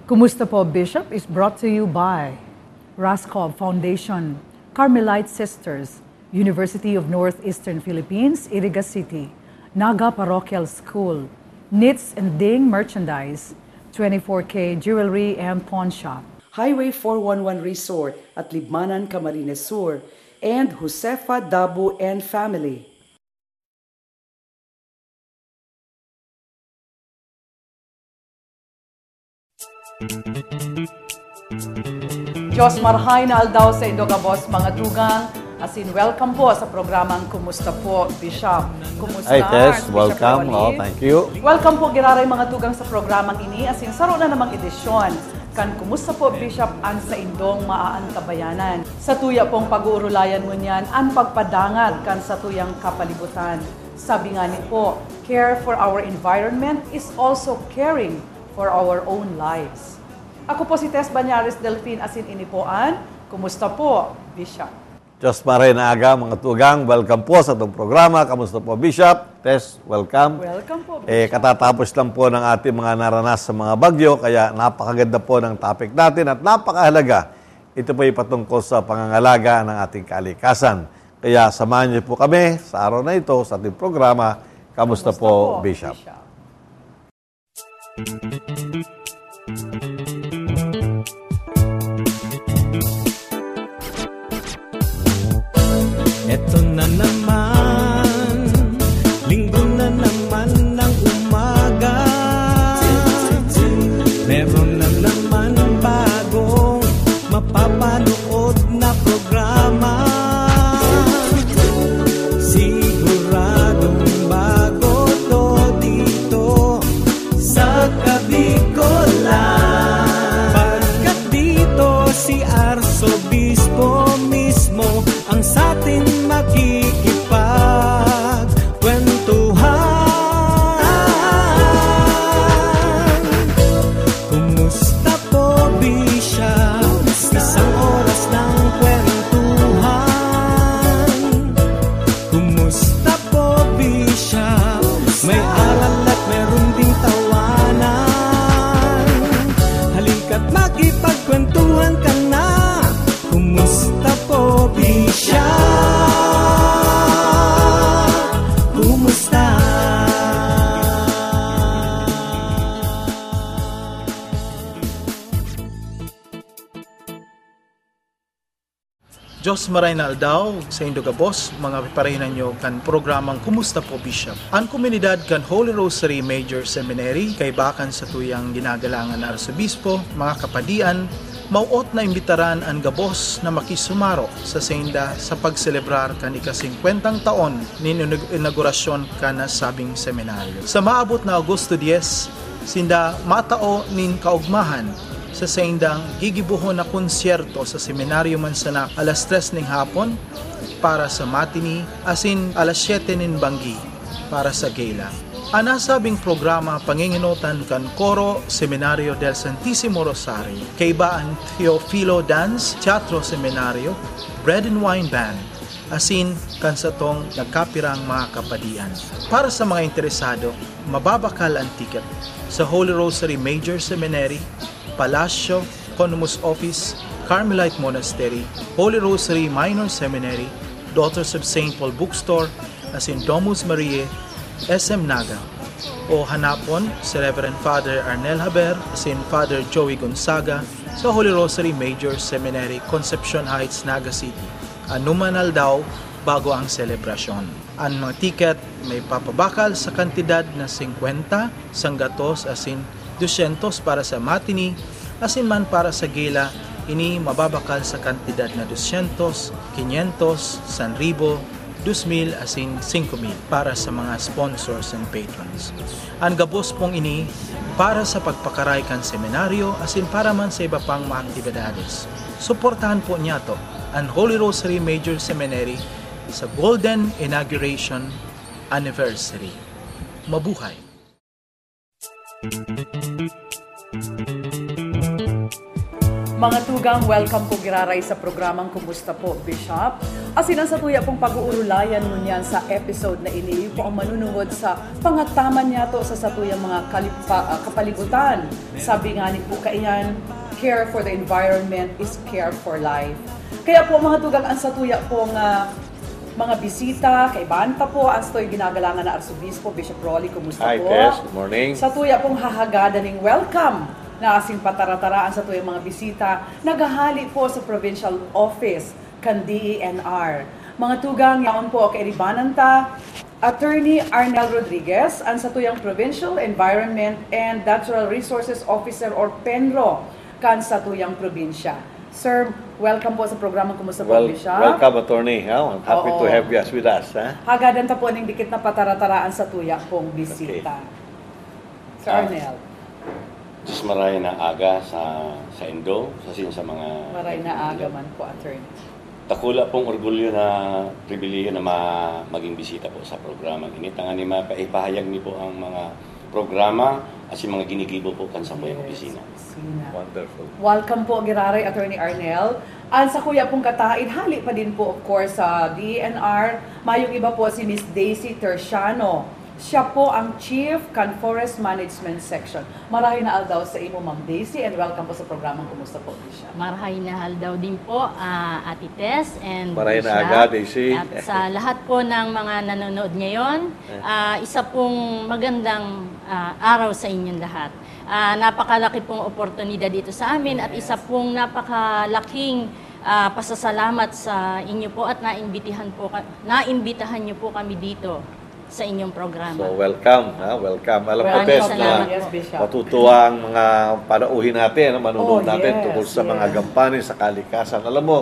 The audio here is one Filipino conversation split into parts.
Kumusta po, Bishop is brought to you by Raskov Foundation, Carmelite Sisters, University of Northeastern Philippines, Iriga City, Naga Parochial School, Knits and Ding Merchandise, 24K Jewelry and Pawn Shop, Highway 411 Resort at Libmanan, Camarines Sur, and Josefa Dabu and Family. Diyos marhay na aldaw sa Indogabos mga tugang. As in, welcome po sa programang Kumusta po, Bishop. Kumusta? Hi, Tess. Bishop Welcome. Rawalid? Thank you. Welcome po, giraray mga tugang sa programang ini. As in, saro na namang edisyon. Kan Kumusta po, Bishop, an sa indong maaantabayanan. Sa tuya pong pag-uurulayan mo niyan, an pagpadangat kan sa tuyang kapalibutan. Sabi nga ni po, care for our environment is also caring for our own lives. Ako po si Tess Banyares Delfin, asin inipoan. Kumusta po, Bishop? Diyos maray na aga, mga tugang. Welcome po sa itong programa. Kamusta po, Bishop? Tess, welcome. Welcome po, Bishop. Katatapos lang po ng ating mga naranas sa mga bagyo, kaya napakaganda po ng topic natin at napakahalaga. Ito po ay patungkol sa pangangalaga ng ating kalikasan. Kaya samahan niyo po kami sa araw na ito sa ating programa. Kamusta po, Bishop? Eto na naman, linggo na naman ng umaga. Meron na naman bagong mapapanood na programa. Siguradong bago to dito sa Kabikolan. Pagkat dito si Arsobispo mismo ang satin makikipagkwentuhan. Kumusta po, Bishop? Isang oras ng kwentuhan. Kumusta po, Bishop? May aral at meron ding tawanan. Halika't makipagkwentuhan ka na. Kumusta po, Bishop? Kumusta? Diyos maray na aldaw sa Indogabos, mga piparahinan nyo kan programang Kumusta po, Bishop. Ang komunidad kan Holy Rosary Major Seminary, kay bakan sa tuyang ginagalangan na Arsobispo, mga kapadian, mauot na imbitaran ang gabos na makisumaro sa senda sa pagselebrar kan ika-50 taon nin inaugurasyon kan sabing seminaryo. Sa maabot na Agosto 10, sinda matao nin kaugmahan sa sendang gigibuhon na konsyerto sa Seminaryo Mansanak alas 3 ng hapon para sa matini, asin alas 7 ng banggi para sa gala. Ang nasabing programa panginginotan kan Coro Seminario del Santissimo Rosario, kaibaan Teofilo Dance, Teatro Seminario, Bread and Wine Band, asin kan sa tong nagkapirang mga kapadian. Para sa mga interesado, mababakal ang ticket sa Holy Rosary Major Seminary, Palacio, Economist Office, Carmelite Monastery, Holy Rosary Minor Seminary, Daughters of St. Paul Bookstore, as in Domus Mariae, SM Naga. O hanapon si Reverend Father Arnel Haber, as in Father Joey Gonzaga, sa Holy Rosary Major Seminary, Concepcion Heights, Naga City. Anumanal daw bago ang selebrasyon. Ang mga ticket may papabakal sa kantidad na 50, sanggatos, as in 200 para sa matini, asin man para sa gala, ini mababakal sa kantidad na 200, 500, 1,000, 2,000, asin 5,000 para sa mga sponsors and patrons. Ang gabos pong ini para sa pagpakaray kan seminaryo, asin para man sa iba pang mga aktibidades. Suportahan po niya to ang Holy Rosary Major Seminary sa Golden Inauguration Anniversary. Mabuhay! Mga tugang, welcome po giraray sa programang Kumusta po, Bishop? Asinan sa tuya pong pag-uurulayan mo niyan sa episode na ini po ang manunungod sa pangataman niya to sa satuyang mga kapalibutan. Sabi nga ni po kaiyan, care for the environment is care for life. Kaya po mga tugang, ang satuya pong mga bisita, kay Banta po, ang stoy ginagalangan na Arsobispo, Bishop Rolly, kumusta Hi, po? Tess. Good morning. Sa tuya pong hahagada ng welcome na asing patarataraan sa tuyang mga bisita, naghahali po sa provincial office kan DENR. Mga tugang, yaon po kay Ribananta, Attorney Arnel Rodriguez, ang sa tuyang Provincial Environment and Natural Resources Officer or PENRO kan sa tuyang probinsya. Sir, welcome po sa programang Kumusta po, Bishop? Welcome, Attorney. I'm happy Oo. to have you as with us. Hagadan ta po ng dikit na patarataraan sa tuya pong bisita. Sir Arnel. Diyos maray na aga sa Indo, sa mga... Maray na aga man po, attorney. Takula pong orgulyo na pribilehyo na maging bisita po sa programa. Initangan ni mapaipahayag ni po ang mga programa at yung mga ginigibo po kan sa muyang opisina. Wonderful. Welcome po, Giraray, Attorney Arnel. Ang sa kuya pong katain, hali pa din po, of course, sa DENR. Mayong iba po si Miss Daisy Terciano. Siya po ang Chief kan Forest Management Section. Marahay na aldaw sa imo, Ma'am Daisy, and welcome po sa programang Kumusta po, Bishop. Marahay na haldaw din po, Ate Tess and Marahay na Bishop. aga, Daisy. At sa lahat po ng mga nanonood ngayon, isa pong magandang araw sa inyong lahat. Napakalaki pong oportunidad dito sa amin at isa pong napakalaking pasasalamat sa inyo po at naimbitahan niyo po kami dito sa inyong programa. So, welcome. Welcome. Alam ko, Maraming Tess, salamat na Yes, Bishop. matutuwa ang mga panauhin natin, manunood Oh, natin yes, tungkol sa mga yes. gampanin sa kalikasan. Alam mo,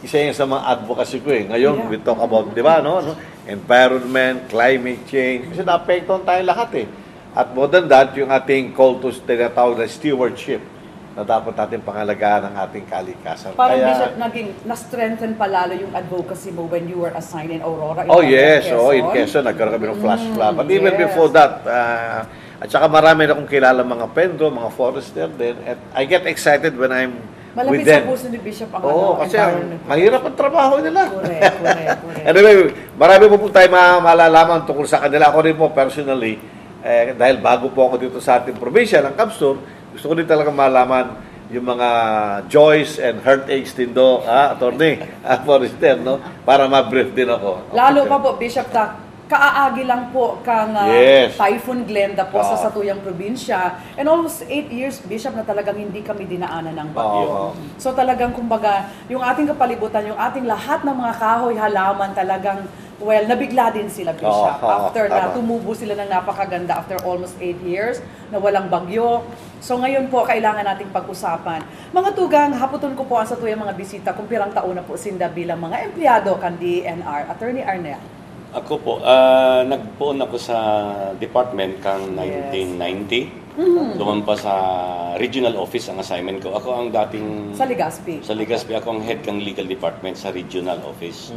isa yan sa mga advocacy ko eh. Ngayon, we talk about, di ba, no? Environment, climate change. Kasi naapektuhan tayo lahat eh. At more than that, yung ating call to tinatawag na stewardship na dapat natin pangalagaan ang ating kalikasan. Parang Bishop, na-strengthen palalo yung advocacy mo when you were assigned in Aurora. Oh yes, Quezon. in Quezon nagkaroon kami ng flash flood. But even yes. before that, at saka marami na akong kilala mga pendro, mga forester din. And I get excited when I'm Malapit with sa them. puso ni Bishop ang Oo, kasi environment. mahirap ang trabaho nila. Correct. Anyway, marami po tayo malalaman tungkol sa kanila. Ako rin po personally, dahil bago po ako dito sa ating probinsya ng Camsur, gusto ko din talaga malaman yung mga joys and heartaches din do, attorney, forester, no? Para ma-brief din ako. Lalo pa po, Bishop, kaaagi lang po kang Yes. Typhoon Glenda po sa Satuyang Probinsya. And almost 8 years, Bishop, na talagang hindi kami dinaanan ng bagyo. So talagang, kumbaga, yung ating kapalibutan, yung ating lahat ng mga kahoy, halaman, talagang, well, nabigla din sila, Bishop. After na tumubo sila ng napakaganda after almost 8 years na walang bagyo. So ngayon po, kailangan nating pag-usapan. Mga tugang, haputon ko po ang satuyang mga bisita kung pirang taon na po sinda bilang mga empleyado kan DENR. Attorney Arnel. Ako po, nagpoon ako sa department kang 1990. Doon pa sa regional office ang assignment ko. Ako ang dating... Sa Legazpi. Sa Legazpi, ako ang head ng legal department sa regional office.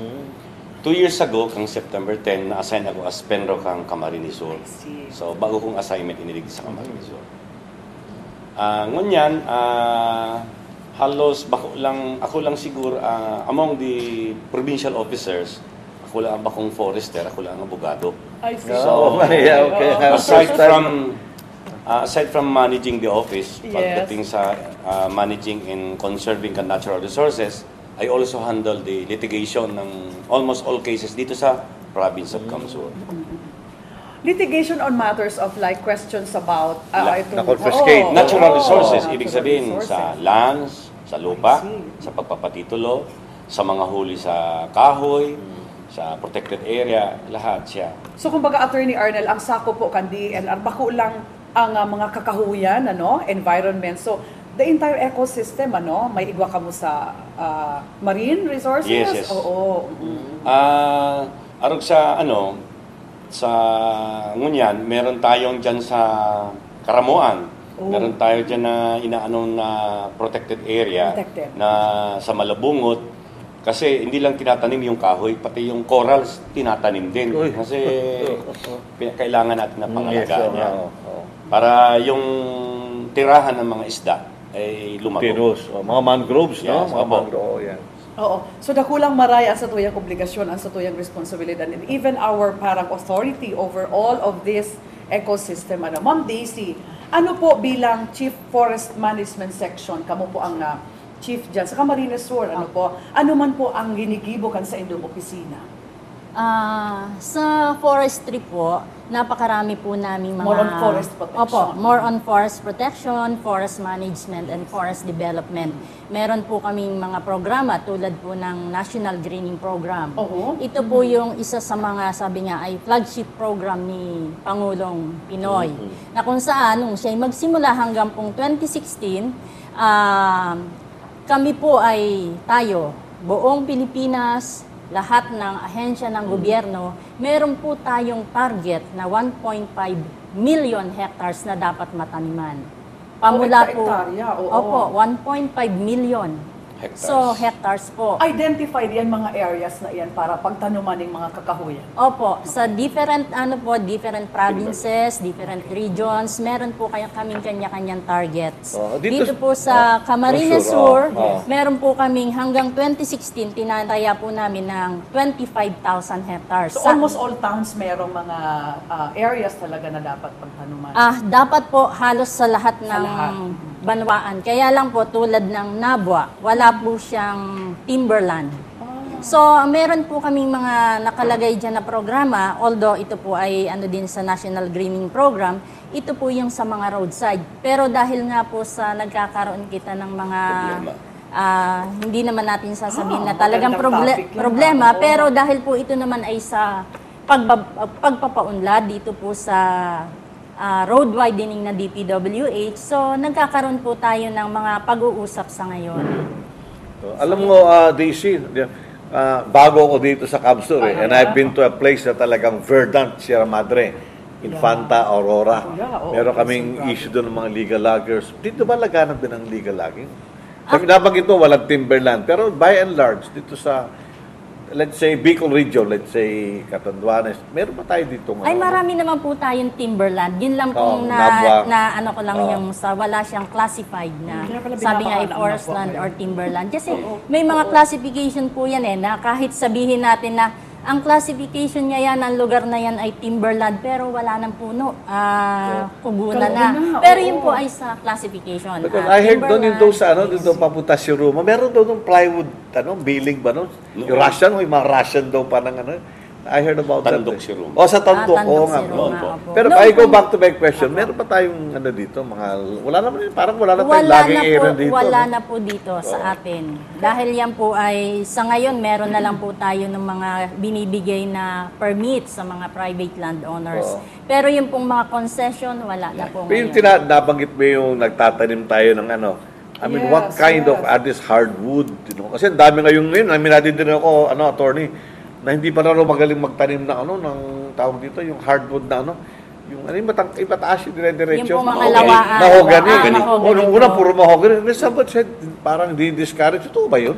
2 years ago, kang September 10, na-assign ako as Penro kang Camarines Sur. So, bago kong assignment inilig sa Camarines Sur. Ngunyan, halos ako lang siguro, among the provincial officers, ako lang ang bakong forester, ako lang ang abogado. I see. So, okay. aside from managing the office, Yes. pagdating sa managing and conserving the natural resources, I also handle the litigation ng almost all cases dito sa province of Camsur. Litigation on matters of like questions about na-confiscate. Natural resources, natural ibig sabihin resources. sa lands, sa lupa, sa pagpapatitulo, sa mga huli sa kahoy, sa protected area, lahat siya. So kumbaga, Attorney Arnel, ang sako po kan DENR, bako lang ang mga kakahuyan, environment. So the entire ecosystem, may igwa ka mo sa marine resources? Yes. Oo. Arog sa sa ngunyan, meron tayong dyan sa Karamuan. Meron tayo dyan na na protected area. Protected. Na sa Malabungot. Kasi hindi lang tinatanim yung kahoy, pati yung corals tinatanim din. Kasi kailangan natin na pangalagaan yan. Para yung tirahan ng mga isda ay lumago. Tinus. Mga mangroves, no? Yes, Mga opo. mangrove, yan. Oo. So dakulang maray ang satuyang obligasyon, ang satuyang responsibilidad, and even our parang authority over all of this ecosystem. Ma'am Daisy, ano po bilang Chief Forest Management Section, kamo po ang chief dyan, sa Camarines Sur, ano man po ang ginigibokan sa inyong opisina? Sa forestry po, napakarami po namin mga... More on forest protection. Opo, more on forest protection, forest management, and forest development. Meron po kaming mga programa tulad po ng National Greening Program. Ito po yung isa sa mga, sabi nga, ay flagship program ni Pangulong Pinoy. Na kung saan, nung siya'y magsimula hanggang pong 2016, kami po ay tayo, buong Pilipinas, lahat ng ahensya ng gobyerno, meron po tayong target na 1.5 million hectares na dapat mataniman. Pamula po, opo, 1.5 million. Hectares. So, hectares po. Identified yan mga areas na yan para pagtanuman ng mga kakahuyan. Opo, sa different different provinces, different regions, meron po kaming kanya-kanyang targets. Dito po sa Camarines Sur, meron po kaming hanggang 2016 tinataya po namin ng 25,000 hectares. So almost all towns merong mga areas talaga na dapat pagtanuman. Dapat po halos sa lahat ng banwaan. Kaya lang po tulad ng Nabwa, wala po siyang timberland. So, meron po kaming mga nakalagay dyan na programa, although ito po ay din sa National Greening Program, ito po yung sa mga roadside. Pero dahil nga po sa nagkakaroon kita ng mga hindi naman natin sasabihin na talagang problema, pero dahil po ito naman ay sa pagpapaunlad dito po sa road widening na DPWH. So, nagkakaroon po tayo ng mga pag-uusap sa ngayon. Alam mo, Daisy, bago ako dito sa Camsur and I've been to a place na talagang verdant, Sierra Madre, Infanta, Aurora. Meron kaming issue doon ng mga legal loggers. Dito ba laganap din ang legal logging? Sabi nabanggit ito, walang timberland. Pero by and large, dito sa let's say Bicol region, let's say Catanduanes, meron pa tayo dito ngayon? Ay, marami naman po tayong timberland. Yun lang pong yung wala siyang classified na sabi nga ay forest land or timberland. Kasi may mga classification po yan na kahit sabihin natin na ang classification niya yan, ang lugar na yan ay timberland, pero wala ng puno, kugunan na. Pero yun po ay sa classification. Because I heard doon yung doon sa doon papunta si Roma, meron doon yung plywood, building ba no? Yung Russian, yung mga Russian daw pa ng I heard about Tandok that. Si Roma. Sa Tandok. Tandok nga. si Roma, opo. Pero I go back to my question, meron pa tayong dito, wala naman, parang wala na tayong laging area dito. Wala na po dito sa atin. Dahil yan po ay, sa ngayon, meron na lang po tayo ng mga binibigay na permit sa mga private landowners. Pero yung pong mga concession, wala na po Pero yung ngayon. nabanggit mo yung nagtatanim tayo ng I mean, what kind of this hardwood, Kasi ang dami ngayon, natin din ako, attorney, na hindi pa na magaling magtanim na ng tawag dito, yung hardwood na yung mataas yung dire-diretso. Yung po mga lawaan. Mahogany. Mahogany. Puro mahogany. Somebody said, parang di-discourage. Ito ba yun?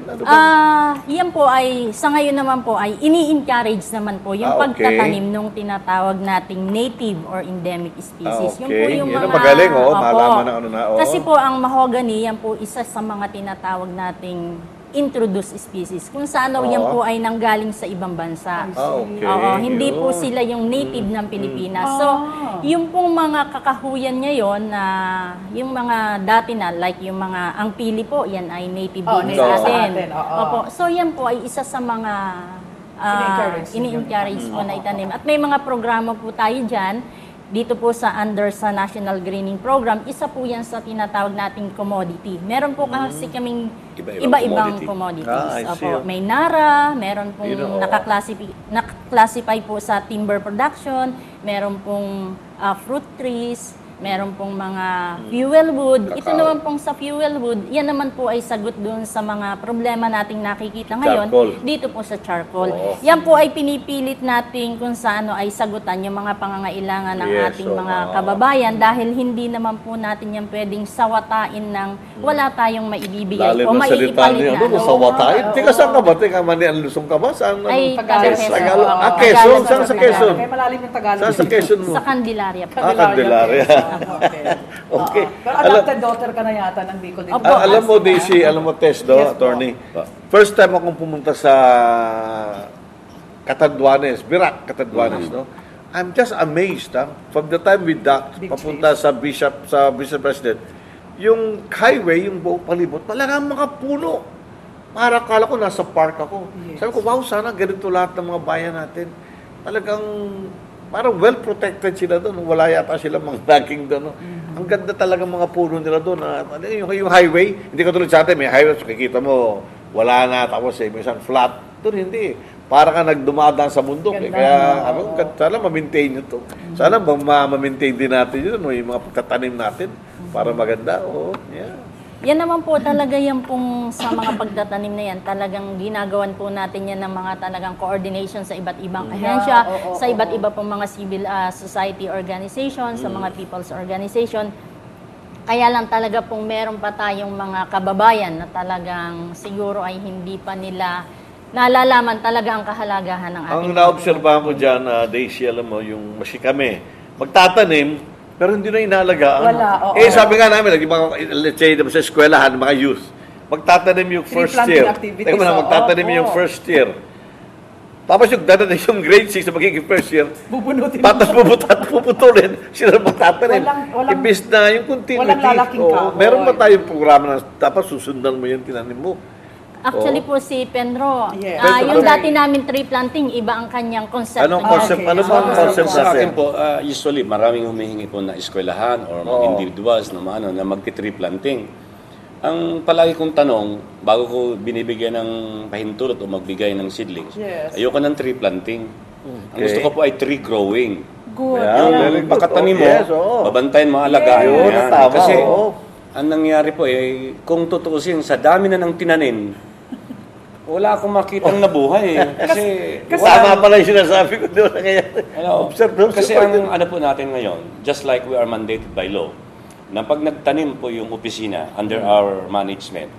Yan po ay, sa ngayon naman po ay, ini-encourage naman po yung pagtatanim nung tinatawag nating native or endemic species. Yung po yung yan mga... ang magaling, malaman na Kasi po ang mahogany, yan po isa sa mga tinatawag nating introduced species. Kung saan yan po ay nanggaling sa ibang bansa. Hindi po sila yung native ng Pilipinas. So, yung pong mga kakahuyan ngayon na yung mga dati na, like yung mga, ang pili po, yan ay native din sa atin. So, yan po ay isa sa mga ini-encourage po na itanim. At may mga programa po tayo dyan, dito po sa National Greening Program, isa po yan sa tinatawag nating commodity. Meron po kasi kaming iba-ibang commodities. May NARA, meron pong naka-classify po sa timber production, meron pong fruit trees, meron pong mga fuel wood. Ito naman pong sa fuel wood, yan naman po ay sagot doon sa mga problema nating nakikita ngayon. Dito po sa charcoal. Yan po ay pinipilit natin kung sa ay sagutan yung mga pangangailangan ng ating mga kababayan dahil hindi naman po natin yan pwedeng sawatain ng wala tayong maibibigay o maiipalit na. Sawatain? Teka, saan ka ba? Teka, Lusong ka ba? Saan? Ay, Tagalog. Quezon? Saan sa Quezon? Kaya malalim yung Tagalog. Saan sa Quezon mo? Sa Candelaria po. Candelaria. Okay. Pero adopted daughter ka na yata ng Bicol dito. Alam mo, Daisy, alam mo, Tess, no, Yes po. attorney, first time akong pumunta sa Catanduanes, Birac, Catanduanes, no? I'm just amazed, from the time we docked, Big papunta sa Bishop President, yung highway, yung buong palibot, talagang mga puno. Para akala ko nasa park ako. Yes. Sabi ko, wow, sana ganito lahat ng mga bayan natin. Talagang parang well-protected sila doon. Wala yata sila mga daging doon. No? Ang ganda talaga mga puno nila doon. Yung highway, hindi ka tulad sa atin, may highway, so kikita mo, wala na, tapos minsan flat. Doon hindi. Para ka nagdumadaan sa bundok. Ganda, Kaya no? sana ma-maintain nyo to. Sana ma-maintain din natin yun, yung mga pagtatanim natin para maganda. Oh, yeah. Yan naman po talaga yan pong sa mga pagtatanim na yan, talagang ginagawan po natin yan ng mga talagang coordination sa iba't ibang ahensya, sa iba't iba pong mga civil society organization, sa mga people's organization. Kaya lang talaga pong meron pa tayong mga kababayan na talagang siguro ay hindi pa nila nalalaman talaga ang kahalagahan ng ating. Ang naobserbahan ko dyan, Daisy, alam mo, yung kami, magtatanim, pero hindi na inaalagaan. Wala, oo. Sabi nga namin, let's say, sa eskwelahan, mga youth, magtatanim yung first Tree year. planting activities, Magtatanim yung first year. Tapos yung dadating yung grade 6 na magiging first year, Bubunutin. patas puputulin, sila magtatanim. Walang- Imbis na yung continuity. walang lalaking kahoy. Meron ba tayong programa na dapat susundan mo yung tinanim mo? Actually po si Penro, Yes. yung dati namin tree planting, iba ang kanyang concept. Anong concept? Okay. Ano ba ang concept Sa natin? akin po, usually maraming humihingi po na eskwelahan or mga Oo. individuals na magti-tree planting. Ang palagi kong tanong, bago ko binibigyan ng pahintulot o magbigay ng seedlings, Yes. ayoko ng tree planting. Ang gusto ko po ay tree growing. Good. Yeah, very Yung good. pagkatanim mo, Yes, oo. babantayan mo, alagaan mo Yun, yan. tama, Kasi oo. ang nangyari po kung tutuusin, sa dami na ng tinanim, wala akong makitang nabuhay. Kasi Tama pala yung sinasabi ko. Di ba nangyayari? Observe. kasi ang ano po natin ngayon, just like we are mandated by law, na pag nagtanim po yung opisina under our management,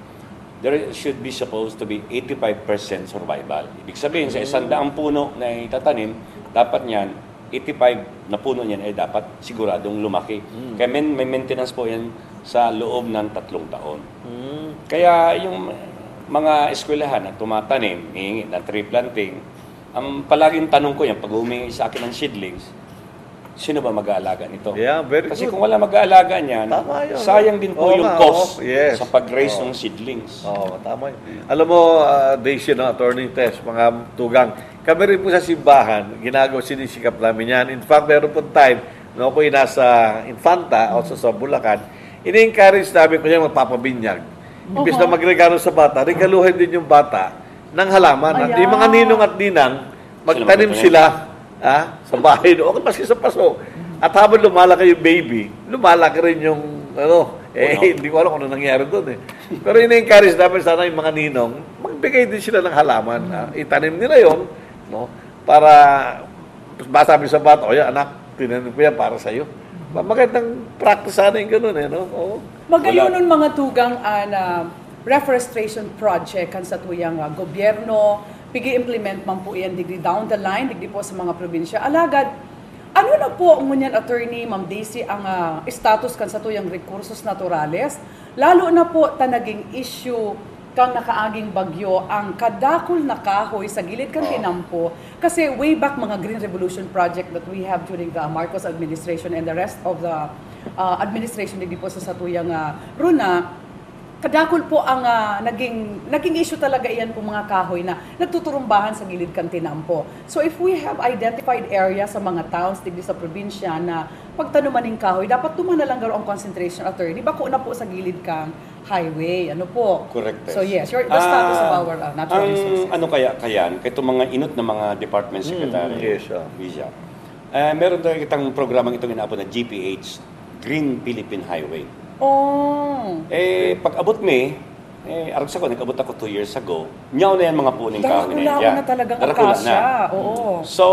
there should be supposed to be 85% survival. Ibig sabihin, sa 100 puno na itatanim, dapat niyan, 85 na puno niyan ay dapat siguradong lumaki. Kaya may maintenance po yan sa loob ng 3 taon. Kaya yung mga eskwelahan na tumatanim, hihingi ng tree planting, ang palaging tanong ko yan, pag humingi sa akin ng seedlings, sino ba mag-aalaga nito? Yeah, very Kasi good. kung wala mag-aalaga niyan, Tama yun. sayang din po Oo yung nga, cost oo. Yes. sa pag-raise ng seedlings. Oo, tama yun. Alam mo, Daisy, no, Attorney Tess, mga tugang, kami rin po sa simbahan, sinisikap namin yan. In fact, meron po time, no, po nasa Infanta, o sa Bulacan, ini-encourage namin ko niya magpapabinyag. Imbis na magregalo sa bata, regaluhin din yung bata ng halaman. At yung mga ninong at ninang, magtanim sila sa bahay doon, maski sa paso. At habang lumalaki yung baby, lumalaki rin yung, hindi ko alam kung ano nangyari doon Pero ina-encourage namin sana yung mga ninong, magbigay din sila ng halaman. Itanim nila yon, no? Para, masabi sa bata, o yan, anak, tinanim ko yan para sa'yo. Magandang practice sana yung ganun, no? Oo. Magayon nun mga tugang na reforestation project kan sa tuyang gobyerno, pigi-implement man po yan digdi down the line, digdi po sa mga probinsya. Alagad, ano na po ngunyan, Attorney Ma'am Daisy, ang status kan sa tuyang recursos naturales? Lalo na po tanaging issue kang nakaaging bagyo ang kadakol na kahoy sa gilid kan tinampo. Kasi way back mga Green Revolution project that we have during the Marcos administration and the rest of the administration hindi po sa satuyang runa, kadakol po ang naging issue talaga iyan po mga kahoy na nagtuturumbahan sa gilid kan tinampo. So if we have identified area sa mga towns digdi sa probinsya na pagtanuman ng kahoy, dapat tuman na lang garo ang concentration, Attorney. Bako na po sa gilid kang highway. Ano po? Correct. So yes, the status of our natural resources. Ano kaya kayan, kaya itong mga inot na mga department secretary, yes, Visa, meron tayo kitang programang itong inaabot na GPH, Green Philippine Highway. Oh. Pag abot arag sa ko, nag-abot ako 2 years ago, nyaw na yan mga puning kahoy na yan. Darakula na talagang akasya. Oo. So,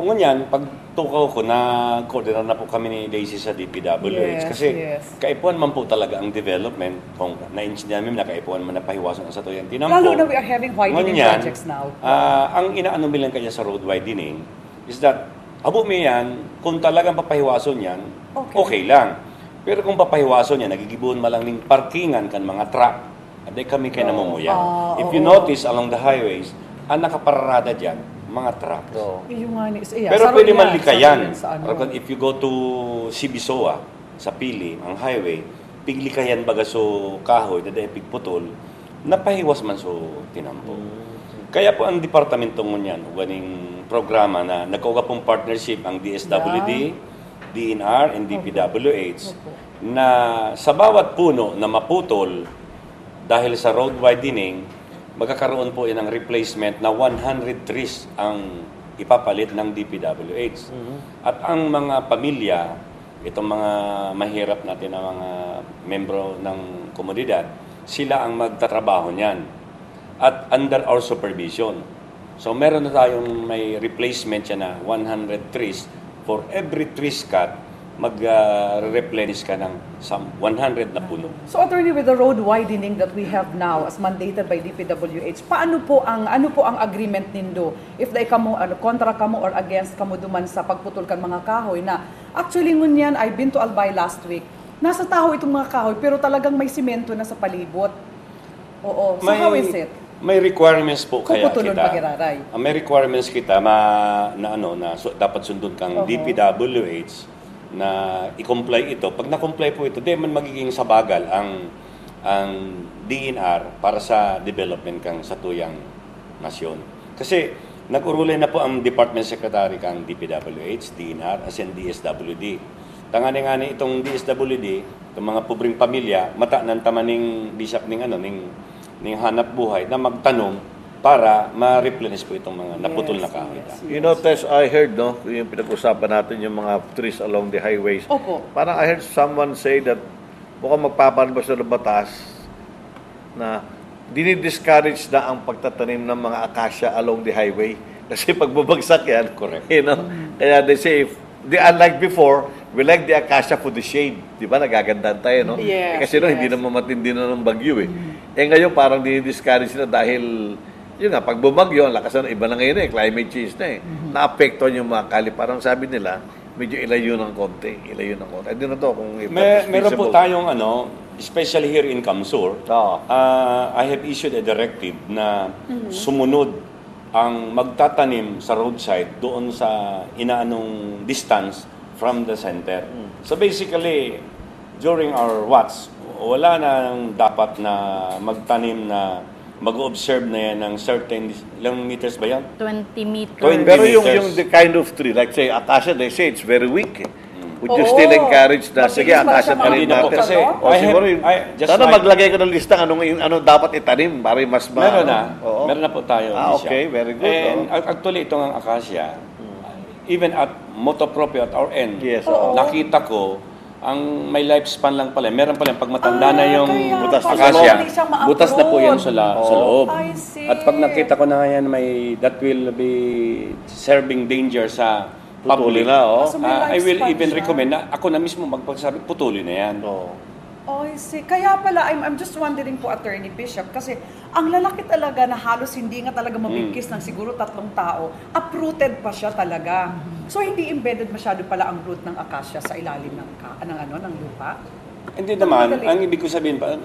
ngunyan, pag tukaw ko, na-coordinate na po kami ni Daisy sa DPWH. Yes, kasi yes. kaipuan man po talaga ang development. Kung na-engineer namin na kaipuan man na pahiwasan sa tuyan. Lalo na we are having widening projects now. Ang inaano bilang kanya sa road widening is that, abo mo yan, kung talagang papahiwason yan, okay lang. Pero kung papahiwaso niya, nagigibuon malang ning parkingan kan mga truck, at kami kay namumuya. If you notice along the highways, ang nakaparada dyan, mga trucks. Yung nga Pero pwede malikayan. Ano. If you go to Sibisoa, sa Pili, ang highway, piglikayan baga so kahoy, dadahi pigputol, napahiwas man so tinampo. Kaya po ang departamento ngunyan, ganing programa na nagkauga pong partnership ang DSWD, DNR, and DPWH, na sa bawat puno na maputol dahil sa road widening, magkakaroon po yan ng replacement na 100 trees ang ipapalit ng DPWH. At ang mga pamilya, itong mga mahirap natin na mga membro ng komunidad, sila ang magtatrabaho niyan. At under our supervision. So meron na tayong may replacement siya na 100 trees. For every trees cut, mag-replenish ka ng 100 na puno. So attorney, with the road widening that we have now as mandated by DPWH, ano po ang agreement nindo if day kamo kontra kamo or against kamo duman sa pagputol kan mga kahoy na actually ngunyan I've been to Albay last week. Nasa taho itong mga kahoy pero talagang may simento na sa palibot. Oo. So how is it? May requirements po kaya Puputulon kita. pagiraray. May requirements kita dapat sundon kang DPWH na i-comply ito. Pag na-comply po ito, di man magiging sabagal ang DNR para sa development kang satuyang nasyon. Kasi nag-urulay na po ang Department Secretary kang DPWH, DNR, as in DSWD. Tangani-ngani itong DSWD, itong mga pobreng pamilya, mata ng tamaning bishop ning hanap buhay na magtanong para ma-replenish po itong mga naputol na kahoy. You know, Tess, I heard, no, yung pinag-usapan natin yung mga trees along the highways. Opo. Parang I heard someone say that mukhang magpapalabas na ng batas na dinidiscourage na ang pagtatanim ng mga akasya along the highway. Kasi pag bubagsak yan, correct. You know? Kaya they say, unlike before, we like the acacia for the shade. Di ba? Nagagandahan tayo, no? Yes, kasi no, hindi naman matindi na ng bagyo eh. Ngayon parang dinidiscourage na dahil yun nga, pag bumagyo, ang lakas na iba na ngayon climate change na naapektuhan yung mga kali. Parang sabi nila, medyo ilayo ng konti. Ilayo ng konti. Hindi na to kung meron po tayong especially here in Kamsur, I have issued a directive na sumunod ang magtatanim sa roadside doon sa inaanong distance from the center. So basically, during our watch, wala nang dapat na magtanim na mag-observe na yan ng certain, ilang meters ba yan? 20 meters. Pero yung the kind of tree, like say, acacia, they say it's very weak. Would you still encourage na, sige, acacia pa rin natin? Kasi, siguro sana maglagay ko ng listang ano dapat itanim para mas meron na po tayo. Okay, very good. And actually, itong ang acacia, even at Motopropio at our end, nakita ko, ang may lifespan lang pala. Meron pala, pag matanda na yung acacia, butas na po yan sa loob. At pag nakita ko na yan, that will be serving danger sa public. I will even recommend na ako na mismo magpagsabi, putulin na yan. I see. Kaya pala, I'm just wondering po, Attorney Bishop, kasi ang lalaki talaga na halos hindi nga talaga mabigkis ng siguro 3 tao, uprooted pa siya talaga. So, hindi embedded masyado pala ang root ng acacia sa ilalim ng lupa? Hindi naman. Ang ibig ko sabihin, pag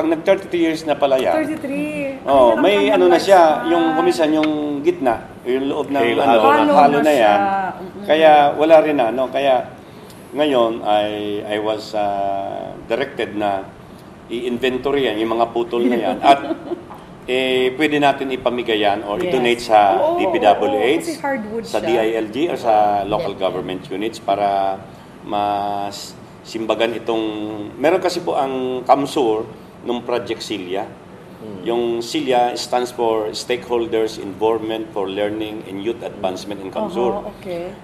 nag-32 years na pala yan. 33. May na siya, yung kumisan yung gitna, yung loob ng halo na yan. Kaya wala rin na, Kaya ngayon, I was directed na i-inventory yan, yung mga putol na yan. At pwede natin ipamigayan or i-donate sa DPWH, sa DILG, o sa local government units para masimbagan itong... Meron kasi po ang Kamsur ng Project Silya. Yung Silya stands for Stakeholders Involvement for Learning and Youth Advancement in Kamsur.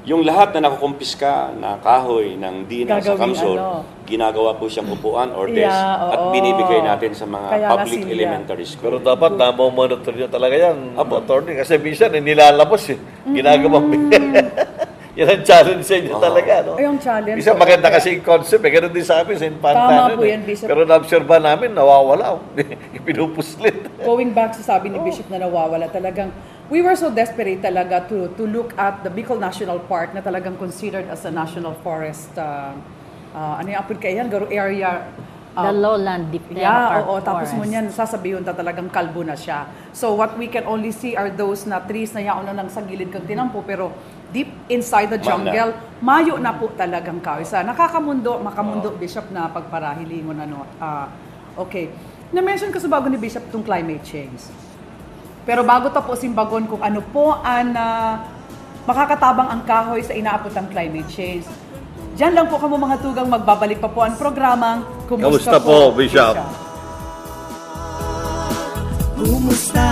Yung lahat na nakukumpiska na kahoy ng DNR sa Kamsur, ginagawa po siyang upuan or desk at binibigay natin sa mga public elementary school. Pero dapat na-monitor nyo talaga yan, attorney, kasi minsan nilalabos ginagawa yan ang challenge sa inyo talaga, no? Yung challenge. Isa maganda kasi yung concept, ganun din sa amin sa Infanta. Tama po yan, Bishop. Pero na-observe namin, nawawala. Pinupuslit. Going back sa sabi ni Bishop na nawawala, talagang we were so desperate talaga to look at the Bicol National Park na talagang considered as a national forest ano yung apod kayan, garo area. The lowland diptera Yeah, oo. Tapos forest. mo niyan, sasabihin ta talagang kalbo na siya. So what we can only see are those na trees na yaon na lang sa gilid kang tinampo, pero deep inside the jungle, mayo na po talagang kahoy. Sa makamundo, Bishop, na pagparahilingon ano. Okay. Na-mention ko sa bago ni Bishop itong climate change. Pero bago tapos simbagon kung ano po ang makakatabang ang kahoy sa inaapot ang climate change. Diyan lang po kamo mga tugang, magbabalik pa po ang programang Kamusta po, Bishop? Kumusta?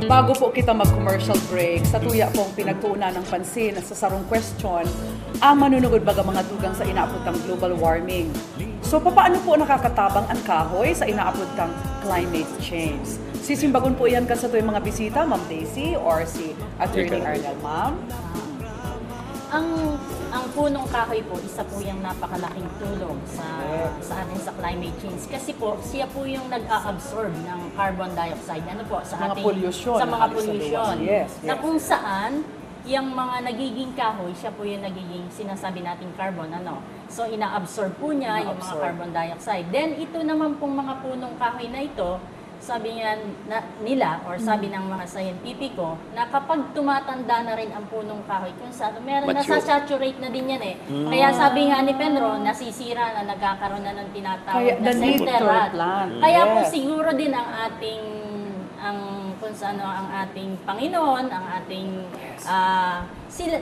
Bago po kita mag-commercial break, sa tuya pong pinagtuunan ng pansin sa sarong question, ang manunugod baga mga tugang sa inaapod ng global warming. So, paano po nakakatabang ang kahoy sa inaapod ng climate change? Sisimbagon po yan kan sa tuyong mga bisita, Ma'am Daisy or si Attorney Arnel, Ma'am? Ang punong kahoy po, isa po yung napakalaking tulong sa atin sa climate change. Kasi po, siya po yung nag-a-absorb ng carbon dioxide. Ano po? Sa Mga ating, pollution, sa mga halos sa pollution. luwas. Yes, Na yes. kung saan, yung mga nagiging kahoy, siya po yung nagiging sinasabi nating carbon. Ano? So, ina-absorb po niya yung mga Ina-absorb. carbon dioxide. Then, ito naman pong mga punong kahoy na ito, sabi nga nila, or sabi ng mga scientifico, na kapag tumatanda na rin ang punong kahoy, kung saan, meron Mature. nasa-saturate na din yan eh. Kaya sabi nga ni Penro, nasisira na, nagkakaroon na ng tinatawag Kaya na the need to center replant. Kaya po Yes. siguro din ang ating kung saan ang ating Panginoon, ang ating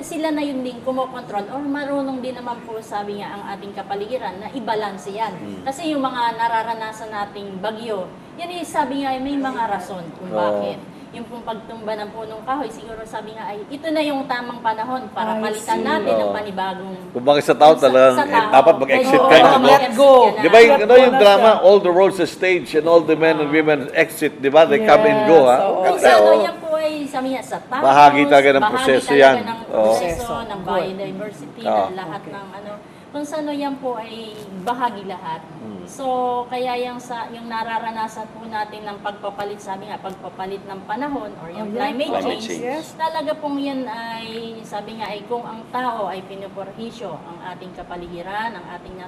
sila na yun din kumokontrol or marunong din naman po sabi nga ang ating kapaligiran na i-balance yan. Kasi yung mga nararanasan nating bagyo, yan sabi nga may mga rason kung bakit. Yung pong pagtumba ng punong kahoy, siguro sabi nga ay ito na yung tamang panahon para palitan natin ng panibagong Kung bakit sa tao talagang dapat mag-exit ka na. Let go. Di ba yung, yung drama, all the roads are staged and all the men and women exit, di ba? They come and go, ha? oo. Kung sa ano yan po ay sabi nga sa tapos, Bahagi talaga ng proseso bahagi yan. talaga ng Oo. proseso, ng biodiversity, ng lahat ng ano. Kung sa ano yan po ay bahagi lahat. So, kaya yung nararanasan po natin ng pagpapalit, sabi nga, pagpapalit ng panahon or yung climate Climate change, change. talaga pong yan ay, sabi nga, ay kung ang tao ay pinuporhisyo ang ating kapaligiran, ang ating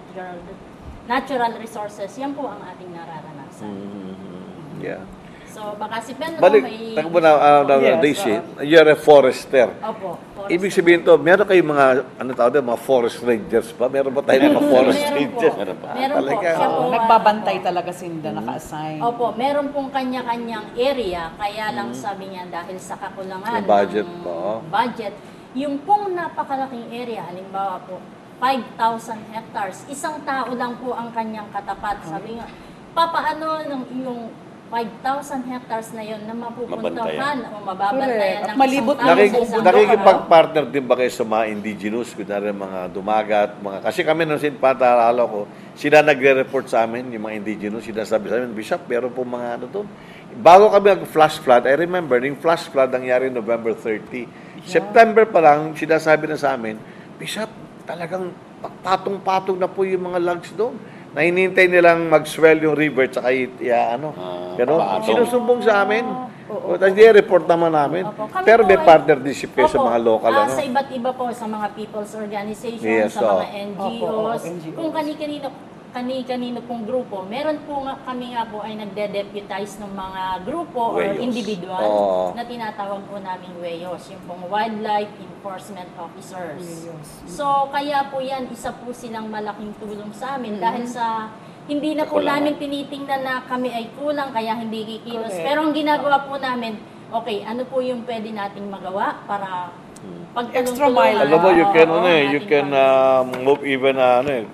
natural resources, yan po ang ating nararanasan. Yeah. So, baka si Pedro Balik, may... takbo na, Yes, Daisy, you're a forester. Opo. forest. Ibig sabihin to, meron kayong mga, ano tawag doon, mga forest rangers ba? Meron ba tayo mga forest Meron po. rangers? Meron po. Meron po. Talaga, Siya po, Nagbabantay talaga sinda, naka-assign. Opo, meron pong kanya-kanyang area, kaya lang sabi niya dahil sa kakulangan Sa budget ng po. budget, yung pong napakalaking area, halimbawa po, 5,000 hectares, isang tao lang po ang kanyang katapat. Sabi nga, papaano yung 5,000 hectares na yun na mapupuntahan o mababantayan Correct. ng Malibot isang tao na sa isang Nakikipag-partner din ba kayo sa mga indigenous, kunwari mga dumagat, kasi kami nung sinpataalala ko, sila nagre-report sa amin, yung mga indigenous, sila sabi sa amin, Bishop, meron po mga ano doon. Bago kami mag-flash flood, I remember, yung flash flood nangyari November 30. September pa lang, sinasabi na sa amin, Bishop, talagang patong-patong na po yung mga logs doon. Na hinihintay nilang mag-swell yung river tsaka gano'n. papaatong. Sinusumbong sa amin. Hindi report naman namin. Opo. Kami Pero po may ay- partnership kayo sa Opo. mga local. Sa iba't iba po, sa mga people's organization, Yes, sa mga oh. NGOs, NGOs. kung kani-kanino pong grupo. Meron po kami nga po ay nagde-deputize ng mga grupo or Weyos. individual Oo. na tinatawag po namin WEOs, yung pong Wildlife Enforcement Officers. So, kaya po yan, isa po silang malaking tulong sa amin dahil sa hindi na po Kakulangan. namin tinitingnan na kami ay kulang kaya hindi kikilos. Correct. Pero ang ginagawa po namin, okay, ano po yung pwede nating magawa para Extra mile. Alam mo, you can, Oo, you ating can move even,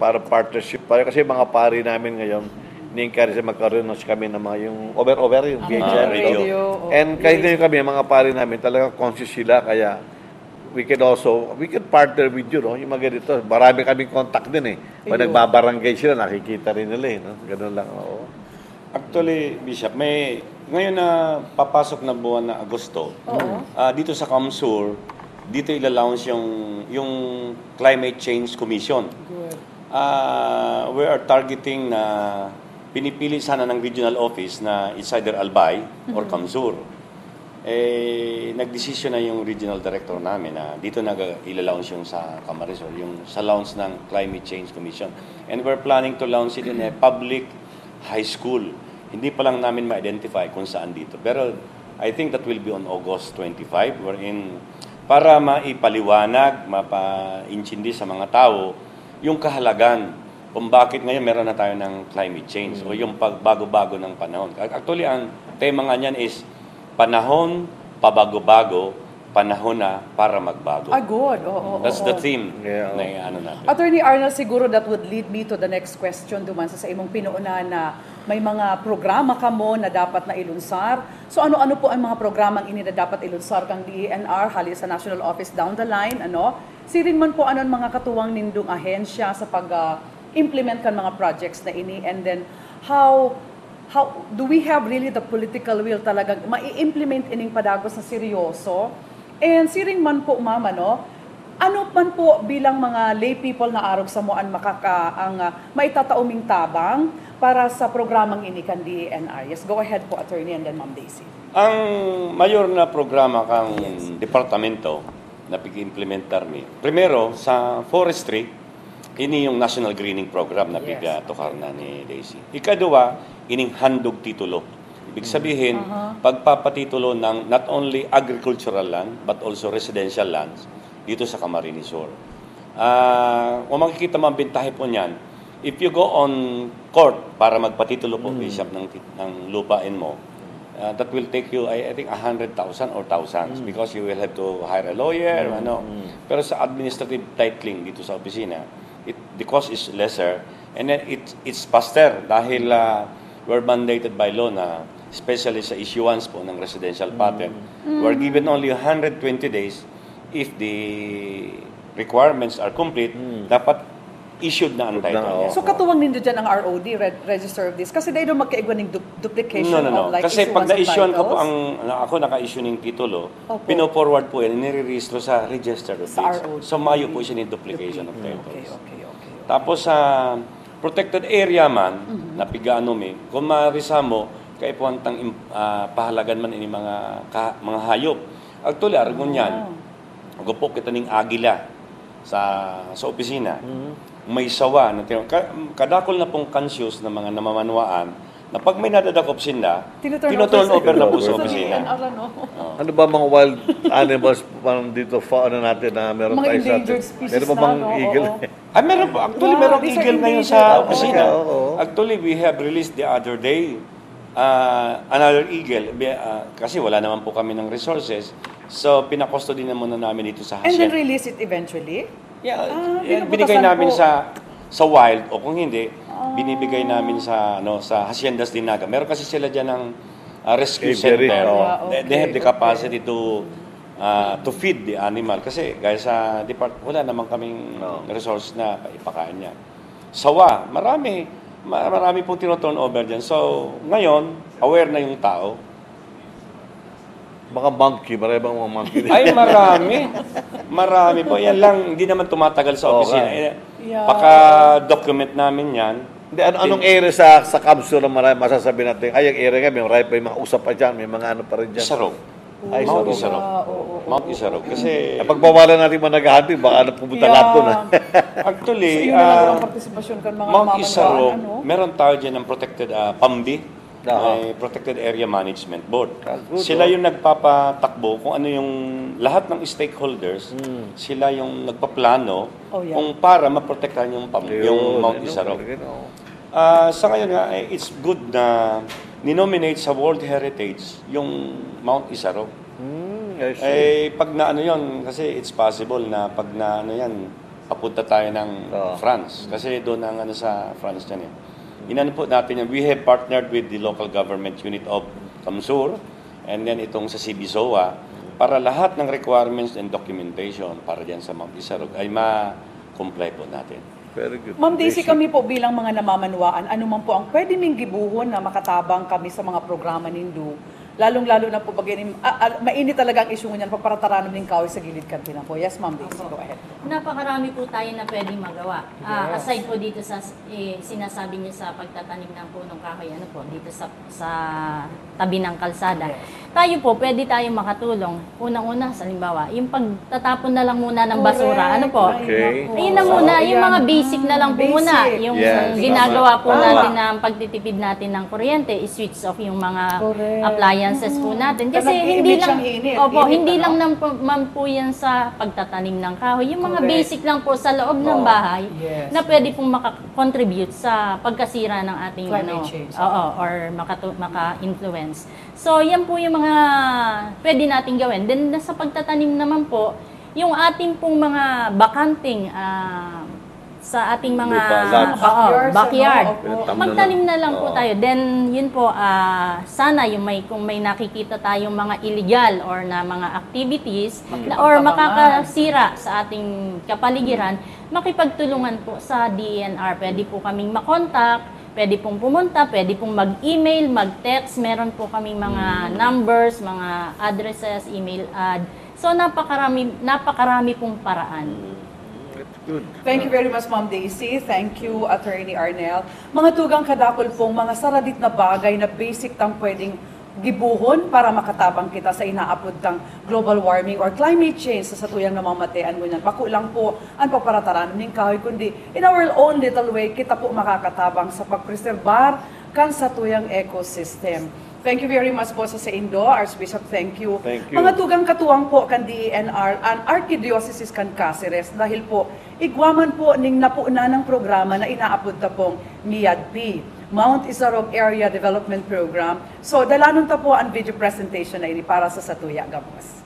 para partnership. Kasi mga pari namin ngayon, ni-encourage magkaroon kami ng mga yung over yung VHR. radio. And kahit ngayon kami, mga pari namin, talaga conscious sila. Kaya, we can partner with you, no? Yung mga ganito. Marami kaming contact din eh. Pag nagbabarangay sila, nakikita rin nila eh. No? Ganun lang, oo. Actually, Bishop, ngayon na papasok na buwan na Agosto, dito sa Kamsur, dito ila-launch yung Climate Change Commission. We are targeting na pinipili sana ng regional office na it's either Albay or Kamsur. Nagdesisyon na yung regional director namin na dito ila-launch yung sa Camarines, yung sa launch ng Climate Change Commission. And we're planning to launch it in a public high school. Hindi pa lang namin ma-identify kung saan dito. Pero I think that will be on August 25. Para maipaliwanag, mapa-intindi sa mga tao yung kahalagan kung bakit ngayon meron na tayo ng climate change o yung pagbago-bago ng panahon. Actually, ang tema nga niyan is panahon, pabago-bago, panahon na para magbago. Good. That's the theme Yeah. na natin. Attorney Arnold, siguro that would lead me to the next question duman sa imong pinuuna na may mga programa ka mo na dapat na ilunsar. So ano-ano po ang mga programang ini na dapat ilunsar kang DENR hali sa National Office down the line, ano? Sirin man po anon mga katuwang nindong ahensya sa pag-implement kan mga projects na ini, and then how do we have really the political will talagang mai-implement ining padagos na seryoso? And siring man po, mama, no? Ano man po bilang mga lay people na arog sa muan ang maitatauming tabang para sa programang ini kan DENR? Yes, go ahead po, Attorney, and then Ma'am Daisy. Ang mayor na programa kang departamento na pag-implementar ni. Primero, sa forestry, ini yung National Greening Program na tukar na ni Daisy. Ikadua, ining handog titulo. Ibig sabihin, pagpapatitulo ng not only agricultural land, but also residential lands dito sa Camarines Sur. Kung makikita mo ang bintahe po niyan, if you go on court para magpatitulo po, Bishop, ng lupain mo, that will take you, I think, 100,000 or thousands because you will have to hire a lawyer, Pero sa administrative titling dito sa opisina, the cost is lesser and then it's faster dahil we're mandated by law na especially sa issuance po ng residential patent. We're given only 120 days if the requirements are complete, dapat issued na ang title. So katuwang nindo dyan ang ROD, Register of this, kasi dahil magkaigwa ng duplication No. of like Kasi pag na-issuean ko po titles. ako naka-issue ng titulo, pino-forward po yan, nire-registro sa Register of Sa Deeds. ROD. So mayo po siya ng duplication of titles. Okay. Tapos sa protected area man, napigaano mi, kung marisa mo, kaipuantang pahalagan man ini mga hayop. Actually, argon yan, po kita ning agila sa opisina. May sawa na kadakol na pong conscious na mga namamanwaan na pag may nadadakop sila, tinuturn over na po sa opisina. Ano ba mga wild animals parang dito natin na meron Mga tayo sa endangered atin? species Meron ba na, bang no? eagle? Oo. Meron po. Actually, meron these are eagle ngayon endangered. sa opisina. Oo. Actually, we have released the other day another eagle. Kasi wala naman po kami ng resources. So, pinakustody na muna namin dito sa And then hacienda. release it eventually? Binigay pinuputasan namin po. sa wild o kung hindi, binibigay namin sa Haciendas Dinaga. Meron kasi sila diyan ng rescue Aviary. center. Okay, They have the capacity to feed the animal kasi guys sa wala naman kaming resource na ipakain niya. Sawa, marami pong tino-turn over diyan. So, ngayon, aware na yung tao. Mga monkey, marami bang mga monkey? Ay, marami po. Yan lang, hindi naman tumatagal sa opisina. Paka-document namin yan. Hindi, anong area sa Camso na marami masasabi natin? Ay, ang area nga, may marami pa yung mga usap pa dyan, may mga ano pa rin dyan. Isarog. Ay, Mount Isarog. Isarog. Mount Isarog. Kasi, Pagbawalan natin mga nag-hunting, baka pumunta lahat doon. actually, So, yun na lang ang partisipasyon kan mga Mount mamanuan, Isarog, ano? meron tayo dyan ng protected PAMBI, may Protected Area Management Board. Sila yung nagpapatakbo kung ano yung lahat ng stakeholders, sila yung nagpaplano kung para maprotektahan yung Mount Isarog. Sa ngayon nga, it's good na ninominate sa World Heritage yung Mount Isarog. Pag na ano yun, kasi it's possible na pag na ano yan, papunta tayo ng France. Kasi doon ang sa France yan eh. Inano po natin yan, we have partnered with the local government unit of Camsur and then itong sa CBSOA para lahat ng requirements and documentation para diyan sa Mount Isarog ay ma-comply po natin. Very good. Ma'am Daisy, kami po bilang mga namamanwaan, ano man po ang pwede ming gibuhon na makatabang kami sa mga programa nindo? Lalong-lalo na po mainit talaga ang issue niyan pagparataranom ng kahoy sa gilid kantina po. Yes, Ma'am Daisy, go ahead. Napakarami po tayo na pwedeng magawa. Aside po dito sa sinasabi niyo sa pagtatanim ng punong kahoy, ano po, dito sa tabi ng kalsada. Tayo po, pwede tayong makatulong. Unang-una, halimbawa, yung pagtatapon na lang muna ng basura, ano po? Okay. Ayun na muna, yung mga basic na lang po muna. Yung ginagawa po natin ng pagtitipid natin ng kuryente, i-switch off yung mga appliances po natin. Kasi hindi lang, hindi lang naman po yan sa pagtatanim ng kahoy. Yung mga basic lang po sa loob ng bahay na pwede pong makakontribute sa pagkasira ng ating or maka-influence. So, yan po yung mga pwede natin gawin. Then, sa pagtatanim naman po, yung ating pong mga bakanting sa ating mga backyard. Magtanim na lang po tayo. Then, yun po, sana yung kung may nakikita tayong mga illegal or na mga activities or makakasira sa ating kapaligiran, makipagtulungan po sa DENR. Pwede po kaming makontak, pwede pong pumunta, pwede pong mag-email, mag-text. Meron po kaming mga numbers, mga addresses, email ad. So napakarami pong paraan. Thank you very much, Ma'am Daisy. Thank you, Attorney Arnel. Mga tugang kadakol pong mga saradit na bagay na basic tang pwedeng gibuhon para makatabang kita sa inaapod tang global warming or climate change sa satuyang namamatayan mo niyan. Bako lang po ang pagparataran ng kahoy, kundi in our own little way, kita po makakatabang sa pagpreserbar kan satuyang ecosystem. Thank you very much po sa Indo, Archbishop. Thank you. Thank you. Mga tugang katuwang po kan DENR and Archdiocese kan Cáceres dahil po igwaman po ning napuna ng programa na inaapod ta pong MIADP, Mount Isarog Area Development Program. So dalanon ta po ang video presentation na ini para sa Satuya Gabos.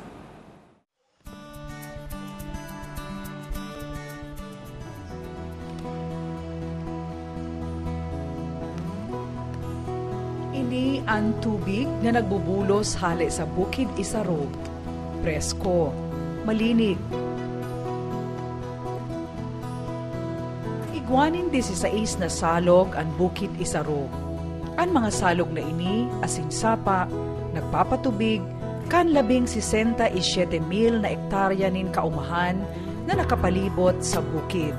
Ini ang tubig na nagbubulos hali sa Bukid Isarog. Presko, malinig. Igwanin 16 na salog ang Bukid Isarog. Ang mga salog na ini, asing sapa, nagpapatubig, kan 67,000 na ektarya nin kaumahan na nakapalibot sa bukid.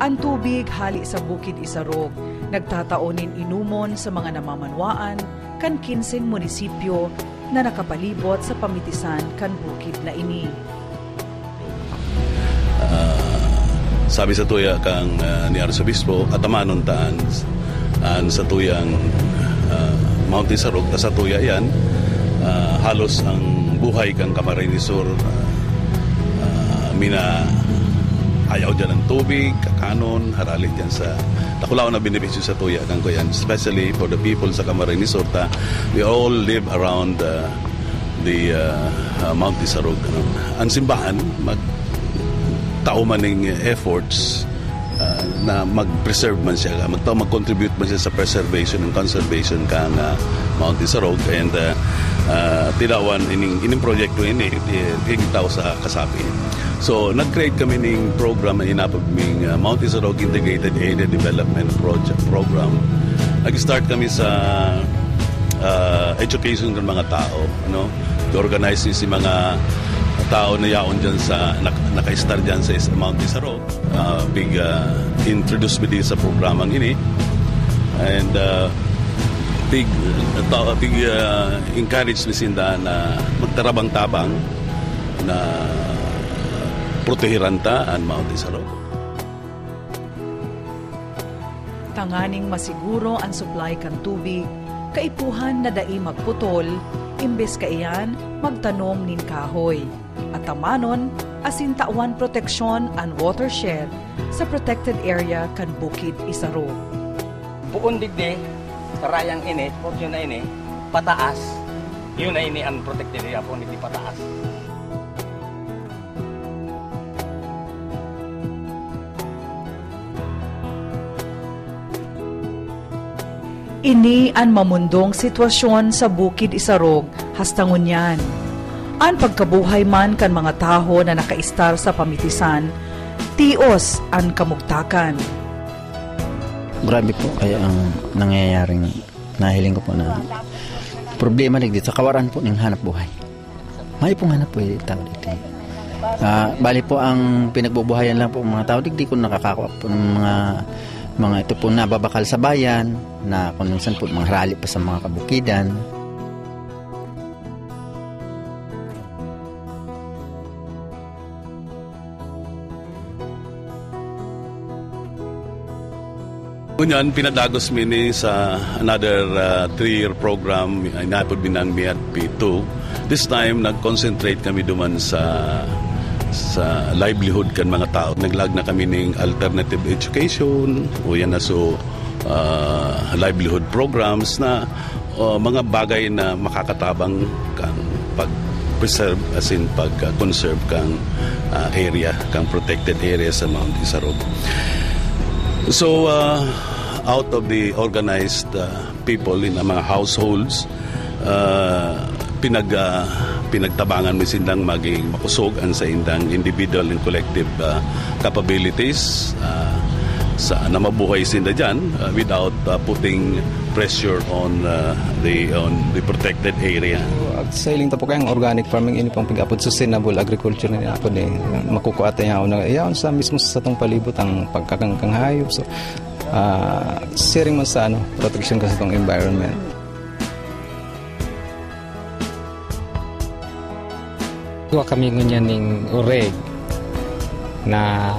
Ang tubig hali sa Bukid Isarog, nagtataonin inumon sa mga namamanwaan kan 15 munisipyo na nakapalibot sa pamitisan kan bukid na ini. Sabi sa tuya kang ni Arzobispo at amanon taan sa tuyang Mount Isarog, sa tuya yan halos ang buhay kang Camarines Sur mina ayaw dyan ng tubig, kakanon, haralit dyan sa nakulao na benepisyo sa tuya kang ko yan, especially for the people sa Camarines Sur. We all live around the Mount Isarog. Ang simbahan tao man ng efforts na mag-preserve man siya, mag-contribute man siya sa preservation and conservation kang Mount Isarog, and tilawan ining proyekto ini higitaw sa kasapi. So nag-create kami ng program na inapagming Mount Isarog Integrated Area Development Program. Nag-start kami sa education ng mga tao, to-organize si mga tao na yaon dyan sa naka-start dyan sa Mount Isarog. Introduce me din sa programang ini, and big encourage ni Sinda na magtarabang-tabang na protehiran ta ang Mount Isarog. Tanganing masiguro ang supply kan tubig, kaipuhan na dai magputol, imbes kaiyan magtanom nin kahoy. At tamanon, asin tawan proteksyon ang watershed sa protected area kan Bukid Isarog. Buon digdi, karayang ini, portion na ini, pataas. Yun na ini ang protected area po, hindi pataas. Ini ang mamundong sitwasyon sa Bukid Isarog, hastangon yan. Ang pagkabuhay man kan mga taho na nakaistar sa pamitisan, tios ang kamugtakan. Grabe po kaya ang nangyayaring nahiling ko po na problema dito sa kawaran po ng hanap buhay. May pong hanap buhay tao dito. Bali po ang pinagbubuhayan lang po ng mga tao dito, kung nakakakuha po ng mga ito po nababakal sa bayan, na kung minsan po mga rally pa sa mga kabukidan. Kunyan, pinadagos mini sa another 3-year program, inapod binang MIADP 2. This time, nag-concentrate kami duman sa livelihood kan mga tao. Naglag na kami ng alternative education, o yan na so livelihood programs na mga bagay na makakatabang kang pag-preserve, as in pag-conserve kang area, kang protected area sa Mount Isarog. So, out of the organized people in mga households, pinagtabangan mo silang maging makusog ang sa indang individual and collective capabilities na mabuhay sila dyan without putting pressure on the protected area. Sa iling tapo kayang organic farming ini pang pag-apod sustainable agriculture na ako ni makukuha tayo na iyaon sa mismo sa atong palibot ang pagkakangkang hayop. So sharing man sa protection ka sa atong environment. Kuha kami ngunyan ning ureg na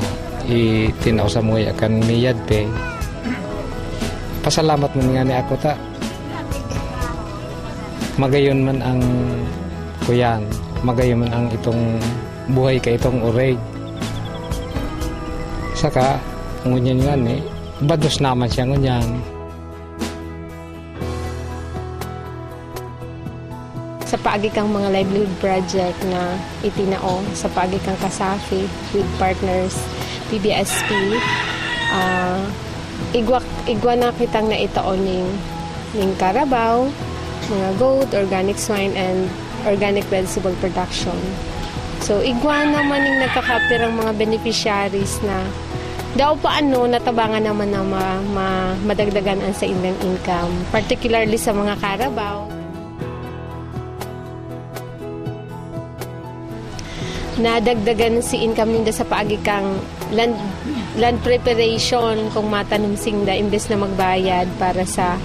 itinaw sa mga kan miyad pe. Pasalamat man nga ni ako ta. Magayon man ang kuyan, magayon man ang itong buhay ka itong ureg. Saka ngunyan nga ni, bados naman siya ngunyan. Sa paagi kang mga livelihood project na itinao sa paagi kang kasafi with partners PBSP, igwa na kitang na itaon ning Carabao, mga goat, organic swine, and organic vegetable production. So, igwa naman yung nagkakapir ang mga beneficiaries na daw paano natabangan naman na madagdagan ang sa ilang income, particularly sa mga Carabao. Nadagdagan si income ninda sa paagi kang land preparation kung matanong singda imbes na magbayad para sa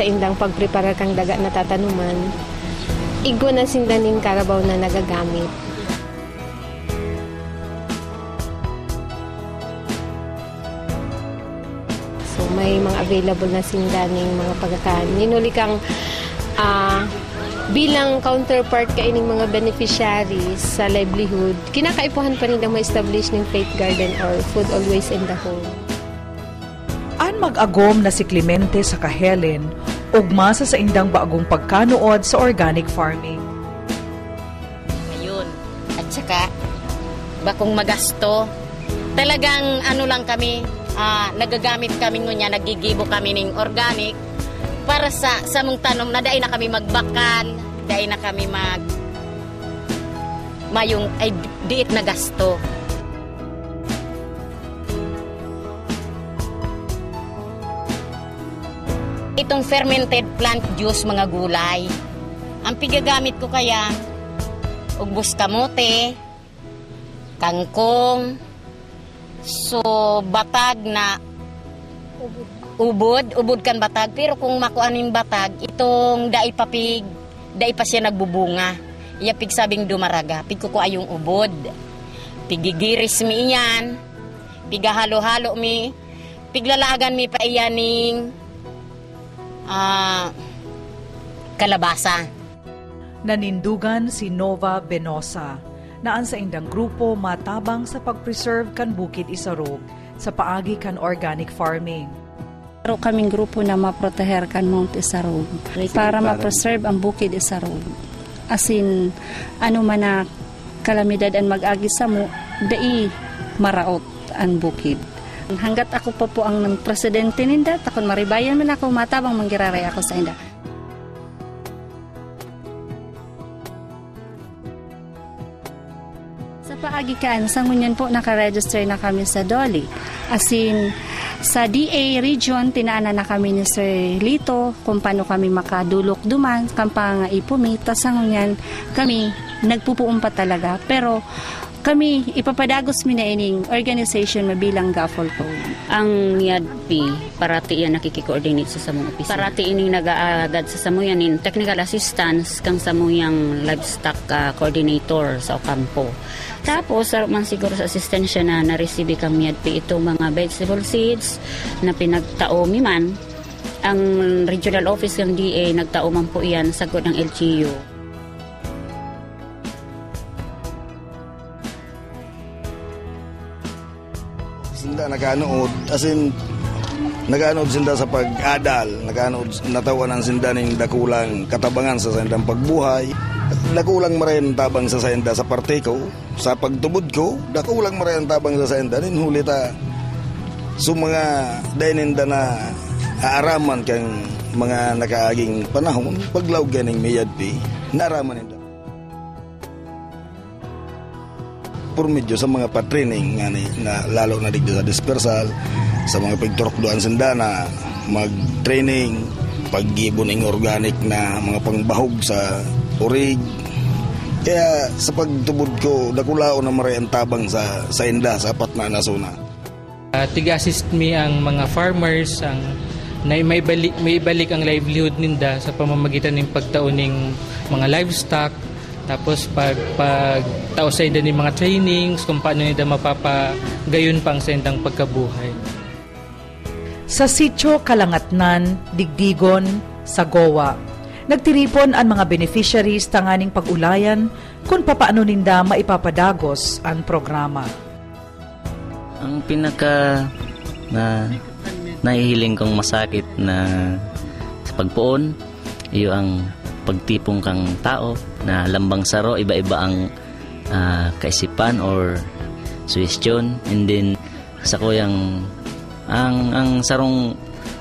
indang pagprepara kang daga na tatanuman, igwa na sinda ning Carabao na nagagamit. So may mga available na sinda ning mga pagkakaan. Ninuli kang bilang counterpart ka ining mga beneficiaries sa livelihood, kinakaipuhan pa nila ma-establish ng faith garden or food always in the home. An mag-agom na si Clemente sa Kahelen, ugma sa indang baagong pagkanuod sa organic farming. Ngayon, at saka, bakong magasto, talagang lang kami, nagagamit kami ngunya, nagigibo kami ng organic, para sa mong tanom na dahil na kami magbakan, dahil na kami mayong ay diit na gasto. Itong fermented plant juice, mga gulay, ang pigagamit ko kaya ugbos kamote, kangkong, so batag na ubod kan batag, pero kung makuanin batag, itong dai pa siya nagbubunga. Iya pig sabing dumaraga, pig ko ayong ubod. Pigigiris mi iyan, pigahalo-halo mi, piglalagan mi pa iyaning kalabasa. Nanindugan si Nova Benosa, naan sa indang grupo matabang sa pag-preserve kan bukid Isarog sa paagi kan organic farming. Pero kaming grupo na maproteher kan Mount Isarog para ma-preserve ang bukid Isarog. As in, man na kalamidad ang mag-agi sa mo, dai maraot ang bukid. Hanggat ako pa po ang ng presidente ninda, takon maribayan man ako, matabang manggiraray ako sa inda. Sa paagi kaan, sa ngunyan po nakaregister na kami sa DOLI. As in, sa DA region, tinaanan na kami ni Sir Lito kung paano kami makadulok duman, kampanga ipumi, tas sa ngunyan kami nagpupuumpa talaga. Pero kami, ipapadagos mi na ining organization mabilang Gaffol Code. Ang YADP, parati yan nakikikoordinate sa samong opisina. Parati ining nag-aagad sa samuyan in technical assistance kang samuyang livestock coordinator sa Ocampo. Tapos, man siguro sa asistensya na na-receive kang YADP itong mga vegetable seeds na pinagtao mi man. Ang regional office ng DA, nagtao man po iyan sa god ng LGU. Sinda naganood, as in naganood sinda sa pag-adal, naganood natawanan sinda ning dakulang katabangan sa sindang pagbuhay, dakulang maray tabang sa sinda sa parte ko, sa pagtubod ko, dakulang maray tabang sa sinda nin hulita so mga dahininda na aaraman kang mga nakaaging panahon paglaw ganing mayadpi, naaraman ninda. Por medyo sa mga patraining nga na lalo na digdo sa dispersal sa mga pagturok doan senda na mag-training, pag-gibon ng organic na mga pangbahog sa urig. Kaya sa pagtubod ko, dakulao na maray ang tabang sa inda, sa apat na nasuna. Tig-assist me ang mga farmers ang na may balik ang livelihood ninda sa pamamagitan ng pagtaon ng mga livestock, tapos pag tao sa inda ng mga trainings kung paano nila mapapagayon pang sa indang pagkabuhay. Sa sitio Kalangatnan, Digdigon, Sagowa, nagtiripon ang mga beneficiaries tanganing pag-ulayan kung papaano ninda maipapadagos ang programa. Ang pinaka na nahihiling kong masakit na sa pagpuon, iyo ang pagtipong kang tao na lambang saro, iba-iba ang kaisipan or suggestion, and then sa kuyang ang sarong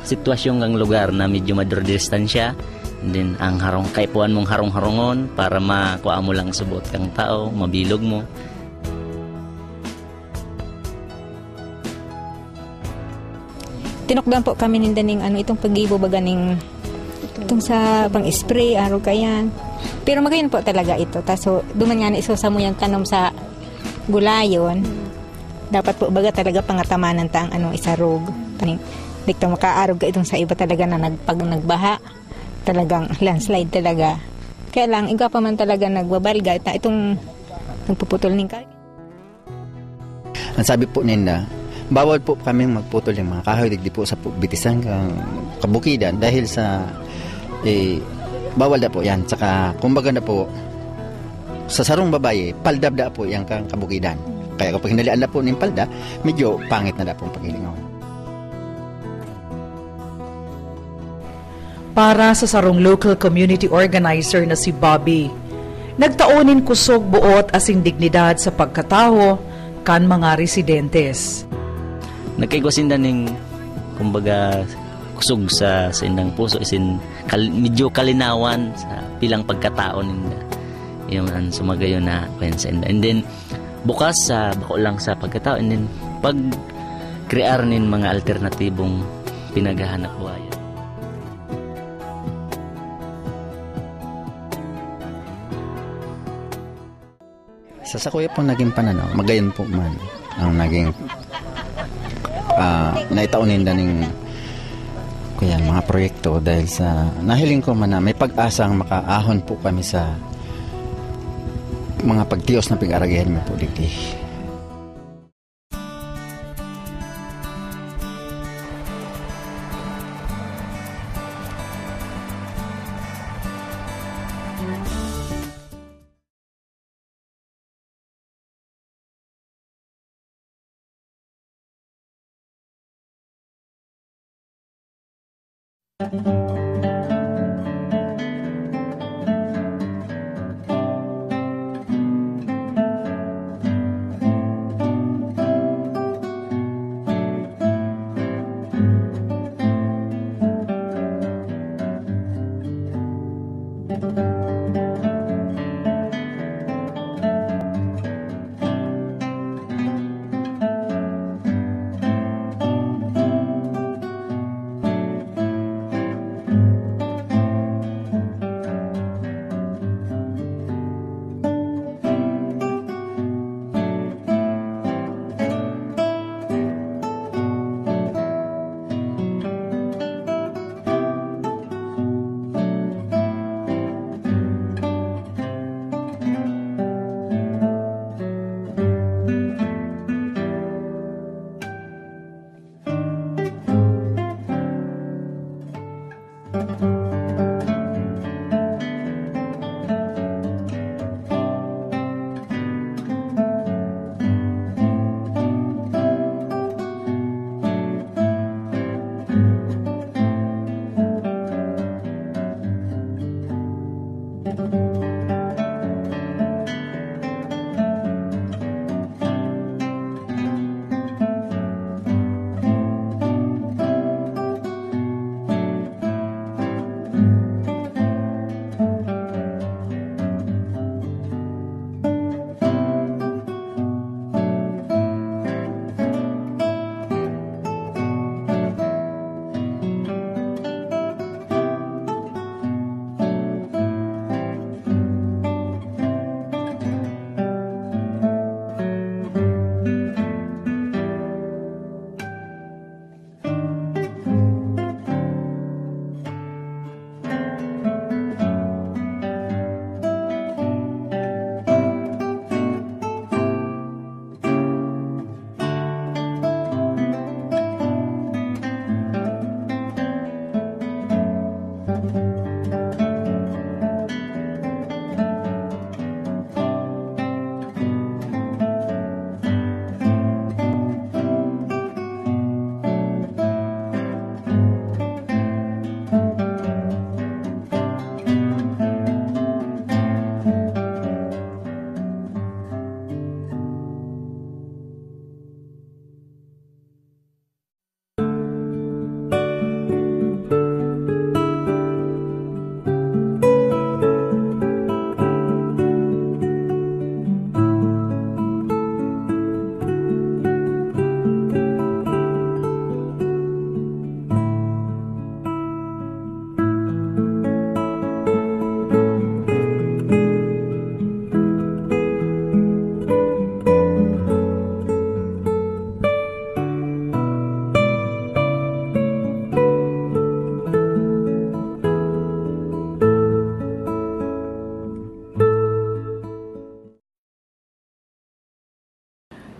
sitwasyon ng lugar na medyo madurdistansya, and then ang harong kaipuan mong harong-harongon para makuha mo lang subot kang tao, mabilog mo. Tinukdan po kami nindaning itong pag-ibo baga ning itong sa pang-spray araw kayan. Pero magayon po talaga ito. Taso duman nga iso sa muyang kanom sa gulayon. Dapat po baga talaga pangatamanan tang isarog. Taning dikto makaarog ka itong sa iba talaga na nagbaha. Talagang landslide talaga. Kaya lang iga pa man talaga nagbabalga itong nagpuputol ning kahoy. Ang sabi po nila, bawal po kami magputol ng mga kahoy digdi po sa bitisan kabukidan dahil sa bawal na po yan. Tsaka kumbaga na po sa sarong babae, paldab na po yan kang kabukidan. Kaya kapag hinalian na po ng palda, medyo pangit na po ang paghilingaw. Para sa sarong local community organizer na si Bobby, nagtaonin kusog buot asing dignidad sa pagkataho kan mga residentes. Nagkaigwasinda ng kumbaga kusog sa indang puso isin medyo kalinawan sa pilang pagkatao ninda yung sumagayon na kwensa inda, and then bukas sa bako lang sa pagkatao, and then pag krear nin mga alternatibong pinagahanap buhay. Sa Sakuya po naging pananaw, magayon po man ang naging naitaunin na ng kuya mga proyekto dahil sa nahiling ko man na may pag-asang makaahon po kami sa mga pagtiyos na pag-aragayan mo po dito.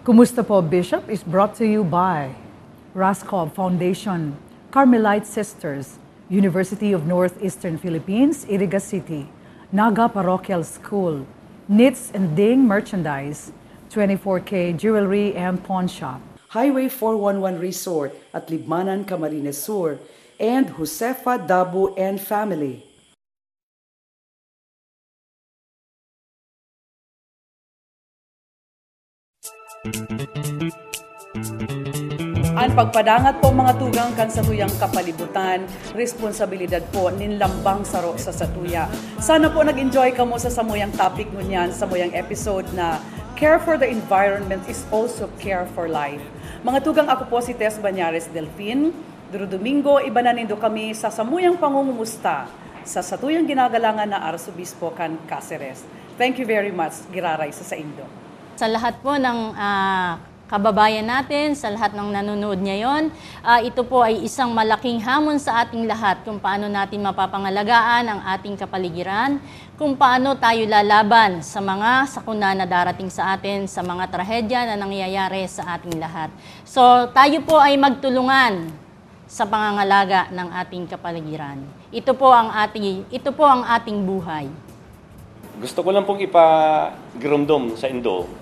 Kumusta po, Bishop is brought to you by Raskov Foundation, Carmelite Sisters, University of Northeastern Philippines, Iriga City, Naga Parochial School, Knits and Ding Merchandise, 24K Jewelry and Pawn Shop, Highway 411 Resort at Libmanan, Camarines Sur, and Josefa Dabu and Family. Ang pagpadangat po mga tugang kan satuyang kapalibutan, responsibilidad po ninlambang saro sa satuya. Sana po nag-enjoy ka mo sa samuyang topic ngunyan, samuyang episode na care for the environment is also care for life. Mga tugang, ako po si Tess Banyares Delfin. Duro Domingo, iba na nindo kami sa samuyang pangungumusta sa satuyang ginagalangan na Arzobispo kan Cáceres. Thank you very much, Giraray sa Indo. Sa lahat po ng kababayan natin, sa lahat ng nanonood ngayon, ito po ay isang malaking hamon sa ating lahat kung paano natin mapapangalagaan ang ating kapaligiran, kung paano tayo lalaban sa mga sakuna na darating sa atin, sa mga trahedya na nangyayari sa ating lahat. So tayo po ay magtulungan sa pangangalaga ng ating kapaligiran. Ito po ang ating buhay. Gusto ko lang pong ipagirumdum sa Indo